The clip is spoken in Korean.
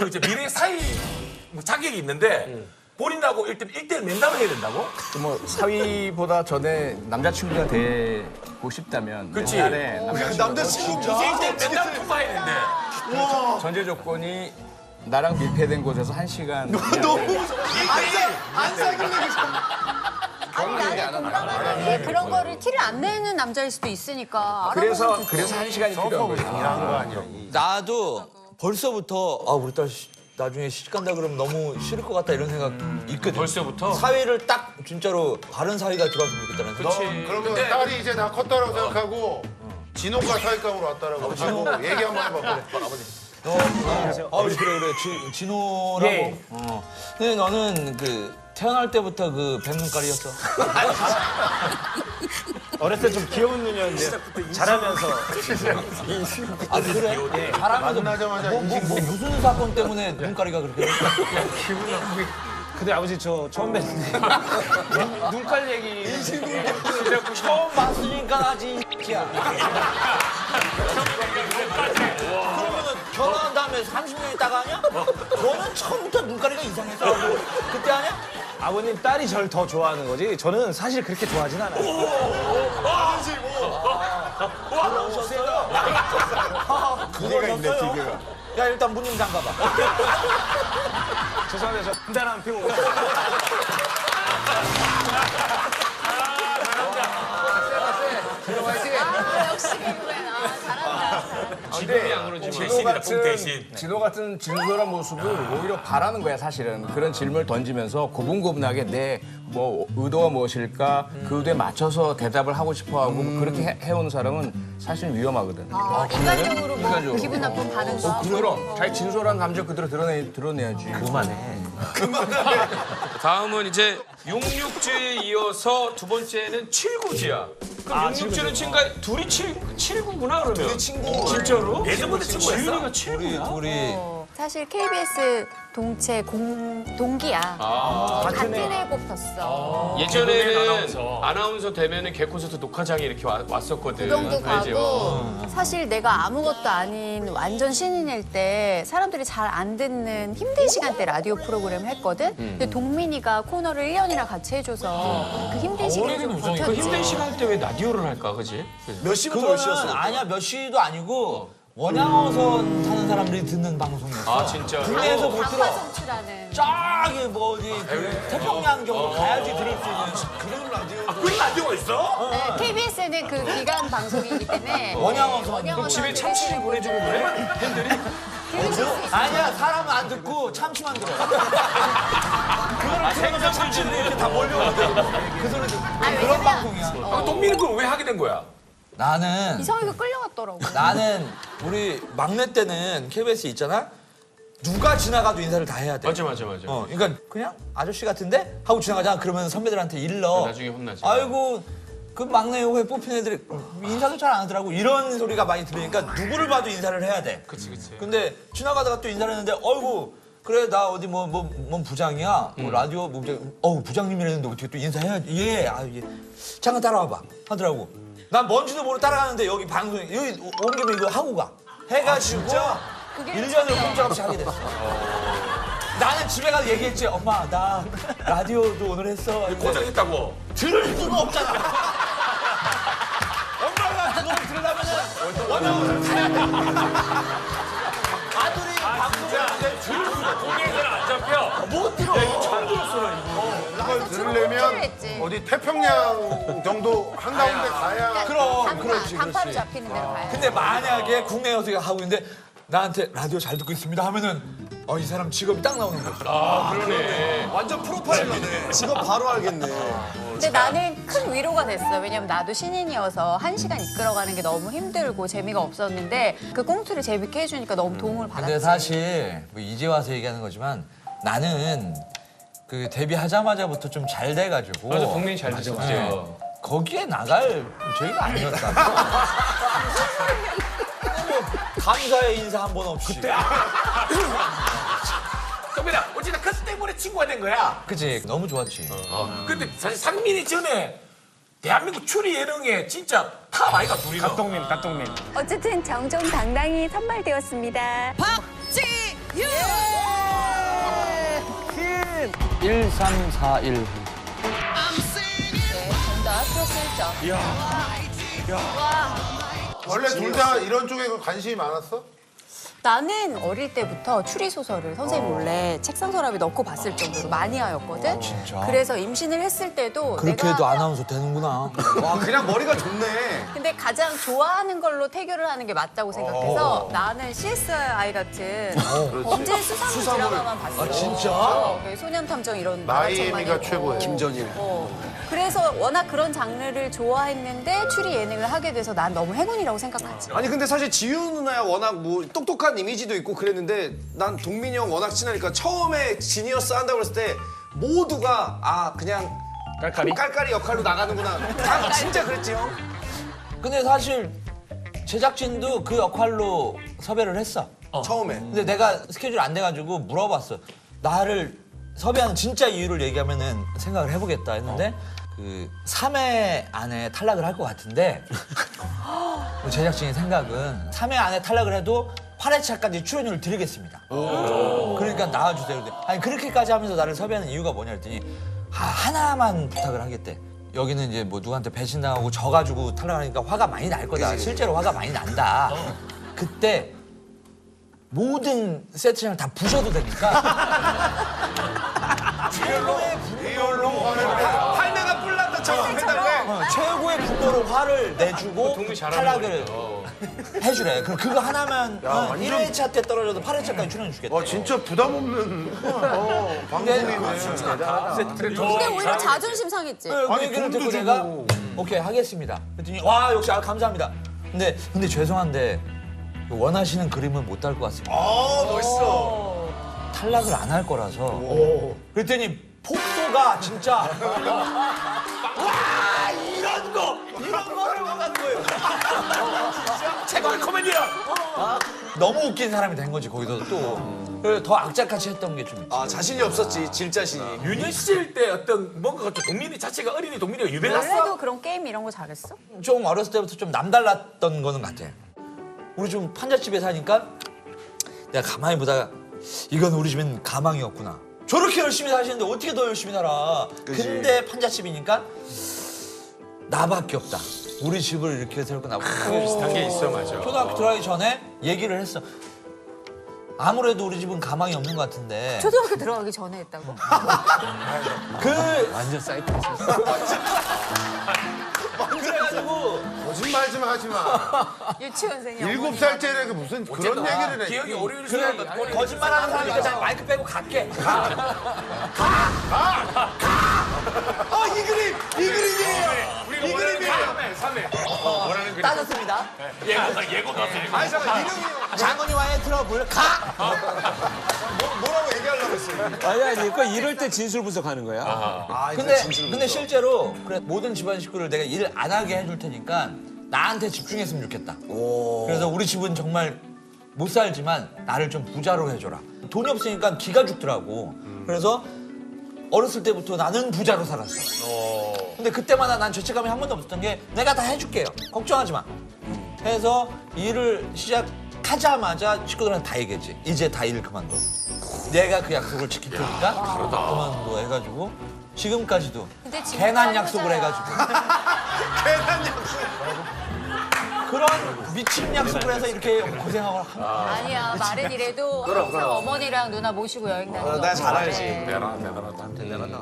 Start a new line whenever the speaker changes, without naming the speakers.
그 이제 미래 사위 뭐 자격이 있는데 본인하고 일단 1대1 면담을 해야 된다고?
뭐 사위보다 전에 남자친구가 되고 싶다면
그치.
옛날에
남자친구가
1대1 면담을 통과해야 되는데
전제 조건이 나랑 밀폐된 곳에서 1시간
너무 안 사귀는 게
아니 나는 공감하는데 그런 거를 티를 안 내는 남자일 수도 있으니까.
그래서 1시간이 필요한 거죠.
나도 벌써부터 우리 딸 나중에 시집 간다 그러면 너무 싫을 것 같다 이런 생각 있거든.
벌써부터?
사회를 딱 진짜로 바른 사회가 들어왔으면 좋겠다는 생각.
그러면 딸이 이제 다 컸다라고 생각하고 진호가 사회감으로 왔다라고 하고 얘기 한번 해봐. 그래.
그래. 진호라고.
예.
근데 너는 그 태어날 때부터 그 백눈깔이었어.
어렸을 때 좀 귀여운 눈이었는데 자라면서
아 그래? 잘하면서
만나자마자
무슨 사건 때문에 눈가리가 그렇게 됐어?
근데 아버지 저 처음 뵀는데 눈깔 얘기
처음 봤으니까 아직 야. 그러면은 결혼한 다음에 30년 있다가 하냐? 너는 처음부터 눈가리가 이상했어. 그때 하냐?
아버님 딸이 저를 더 좋아하는 거지 저는 사실 그렇게 좋아하진 않아요.
그걸 줬어요. 야 일단 문 좀 잠가봐.
죄송한데 저 한잔 안 피우고
역시 개그맨 잘한다.
지금이 안 그러지만 대신이다, 뽕 대신.
진호 같은 진솔한 모습을 오히려 바라는 거야 사실은. 그런 질문을 던지면서 고분고분하게 내 뭐 의도가 무엇일까 그 의도에 맞춰서 대답을 하고 싶어하고 그렇게 해오는 사람은 사실 위험하거든.
인간적으로 뭐
인간적으로.
기분 나쁜 반응도
그럼 자기 진솔한 감정 그대로 드러내야지.
다음은 이제 66주에 이어서 두 번째는 79주야. 그럼 66주는 친구가 둘이 79구나 그러면. 둘이 친구. 진짜로? 예전부터 친구였어? 지윤이가 79야?
우리
사실 KBS 동체 동기야. 같은 애 뽑혔어.
예전에는 아나운서 되면은 개콘서트 녹화장에 이렇게 왔었거든.
구경도
알지?
가고 사실 내가 아무것도 아닌 완전 신인일 때 사람들이 잘 안 듣는 힘든 시간대 라디오 프로그램을 했거든. 근데 동민이가 코너를 1년이나 같이 해줘서 그 힘든 시기를 좀
그
버텼지.
힘든 시간 때 왜 라디오를 할까, 그지?
몇 시부터 몇
그거는
시였어?
아니야 몇 시도 아니고 원양어선 타는 사람들이 듣는 방송이었어.
아, 진짜?
국내에서 못 들어.
방파성취라는.
저기 뭐 어디 그 태평양 정도 가야지 들을 수 있는 그런 라디오.
그런 라디오가 있어?
네, KBS는 그 기간 방송이기 때문에
원양어선.
집에 참치를 보내주고 그래? 팬들이?
아니야 사람은 안 듣고 참치만 들어. 그거를 들으면 참치들이 이렇게 다 몰려오거든. 그 소리 듣고. 그런 방송이야.
동민은 그걸 왜 하게 된 거야?
나는
이성이가 끌려갔더라고.
나는 우리 막내 때는 KBS 있잖아. 누가 지나가도 인사를 다 해야 돼.
맞아.
그러니까 그냥 아저씨 같은데 하고 지나가자. 그러면 선배들한테 일러.
나중에 혼나지.
아이고 그 막내 후에 뽑힌 애들이 인사도 잘 안 하더라고. 이런 소리가 많이 들으니까 누구를 봐도 인사를 해야 돼.
그치.
근데 지나가다가 또 인사를 했는데 어이구 그래 나 어디 뭐 부장이야. 뭐 라디오 뭐 부장. 부장님이랬는데 어떻게 또 인사해야지. 예. 예. 잠깐 따라와봐 하더라고. 난 뭔지도 모르고 따라가는데 여기 방송 여기 온 김에 이거 하고 가. 해가지고 1년을 꼼짝없이 하게 됐어. 나는 집에 가서 얘기했지. 엄마 나 라디오도 오늘 했어.
고정했다고.
들을 수가 없잖아. 엄마가 그걸 들으려면은 원영을 타야 돼. 아들이 방송을 하는데 들을 수가
공개는 안 잡혀.
못 들어.
그걸 들으려면
했지.
어디 태평양 정도 한가운데 가야.
그럼 그렇지.
단파로 잡히는 데로 가야 돼.
근데 만약에 국내 여성이 하고 있는데 나한테 라디오 잘 듣고 있습니다 하면은 이 사람 직업이 딱 나오는 거지.
그러네.
완전 프로파일러네. 직업 바로 알겠네.
근데 나는 큰 위로가 됐어. 왜냐면 나도 신인이어서 1시간 이끌어가는 게 너무 힘들고 재미가 없었는데 그 꽁트를 재밌게 해주니까 너무 도움을 받았지.
근데 사실 뭐 이제 와서 얘기하는 거지만 나는 그 데뷔하자마자부터 좀 잘 돼가지고
맞아, 동민이 잘 됐었지.
거기에 나갈 저희가 아니었다. 감사의 인사 한 번 없이.
동민아, 어쨌든 그 때문에 친구가 된 거야.
그치 너무 좋았지.
근데 사실 상민이 전에 대한민국 추리 예능에 진짜 탑 아이가 둘이는.
갓동민.
어쨌든 정정당당히 선발되었습니다.
박지윤!
1341.
네, 정답 플러스 1점.
원래 둘 다 이런 쪽에 관심이 많았어?
나는 어릴 때부터 추리 소설을 선생님 몰래 책상 서랍에 넣고 봤을 정도로 마니아였거든.
진짜?
그래서 임신을 했을 때도
그렇게
내가
해도 아나운서 되는구나.
와, 그냥 머리가 좋네.
근데 가장 좋아하는 걸로 태교를 하는 게 맞다고 생각해서 나는 CSI 같은 범죄 수사물 드라마만 봤어.
진짜?
소년탐정 이런
마이애미가
만화책만
최고예요.
김전일.
그래서 워낙 그런 장르를 좋아했는데 추리 예능을 하게 돼서 난 너무 행운이라고 생각하지.
아니 근데 사실 지유 누나야 워낙 뭐 똑똑한 이미지도 있고 그랬는데 난 동민이 형 워낙 친하니까 처음에 지니어스 한다고 그랬을 때 모두가 아 그냥 깔깔이 역할로 나가는구나. 다 진짜 그랬지 형?
근데 사실 제작진도 그 역할로 섭외를 했어.
처음에.
근데 내가 스케줄 안 돼가지고 물어봤어. 나를 섭외하는 진짜 이유를 얘기하면은 생각을 해보겠다 했는데 그 3회 안에 탈락을 할 것 같은데 제작진의 생각은 3회 안에 탈락을 해도 8회차까지 출연료를 드리겠습니다. 그러니까 나와주세요. 근데 아니 그렇게까지 하면서 나를 섭외하는 이유가 뭐냐 했더니 하나만 부탁을 하겠대. 여기는 이제 뭐 누구한테 배신당하고 져가지고 탈락하니까 화가 많이 날 거다. 실제로 화가 많이 난다. 그때 모든 세트장을 다 부셔도 되니까
할매가 뿔난다 처럼 해달래.
최고의 분노로 화를 내주고 탈락을 해주래. 그럼 그거 하나면 1회차 때 떨어져도 8회차까지 출연해 주겠대.
와 진짜 부담 없는 방송이네.
근데 오히려 자존심 상했지.
그
아니,
얘기를
돈도
듣고
주고.
내가 오케이 하겠습니다. 그랬더니 와 역시 감사합니다. 근데 죄송한데 원하시는 그림은 못 달 것 같습니다.
멋있어.
탈락을 안 할 거라서. 그랬더니 폭소가 진짜 와 이런 거를 원하는 거예요.
최고의 코미디야.
너무 웃긴 사람이 된 거지 거기서 또. 그래서 더 악착같이 했던 게 좀 있지.
아 자신이 없었지 질 자신이.
유년 시절 때 어떤 뭔가 또 동민이 자체가 어린이 동민이가 유명했어.
원래도 그런 게임 이런 거 잘했어?
좀 어렸을 때부터 좀 남달랐던 거는 같아. 우리 좀 판잣집에 사니까 내가 가만히 보다가 이건 우리 집엔 가망이었구나. 저렇게 열심히 사시는데 어떻게 더 열심히 살아. 근데 판잣집이니까 나밖에 없다. 우리 집을 이렇게 세울 건 나밖에 없다.
비슷한 게 있어, 맞아.
초등학교 들어가기 전에 얘기를 했어. 아무래도 우리 집은 가망이 없는 것 같은데
초등학교 들어가기 전에 했다고?
완전 사이코였어.
그래가지고
거짓말 좀 하지 마.
유치원생이
7살짜리 그 무슨 그런 얘기를 해.
기억이 오래오래 수행한다.
거짓말하는 사람이니까 그냥 마이크 빼고 갈게.
이 그림이에요.
이 그림이에요. 3회. 원하는 그림.
따졌습니다.
예고 넣었어.
아니 잠깐 이름이
장원이와의 트러블 가.
뭐라고 얘기하려고 했어.
아니 그러니까 이럴 때 진술 분석하는 거야.
근데 실제로 그래 모든 집안 식구를 내가 일 안 하게 해줄 테니까 나한테 집중했으면 좋겠다. 그래서 우리 집은 정말 못 살지만 나를 좀 부자로 해줘라. 돈이 없으니까 기가 죽더라고. 그래서 어렸을 때부터 나는 부자로 살았어. 근데 그때마다 난 죄책감이 한 번도 없었던 게 내가 다 해줄게요. 걱정하지 마. 해서 일을 시작하자마자 식구들한테 다 얘기했지. 이제 다 일 그만둬. 내가 그 약속을 지킬 테니까 그만둬 해가지고 지금까지도
근데 진짜
괜한 약속을
여자야.
해가지고
괜한 약속.
그런 미친 약속을 해서 이렇게 고생하고 한 거야.
아니야 말은 이래도 항상 어머니랑 누나 모시고 여행 다니는
나 잘 알지.
대단하다.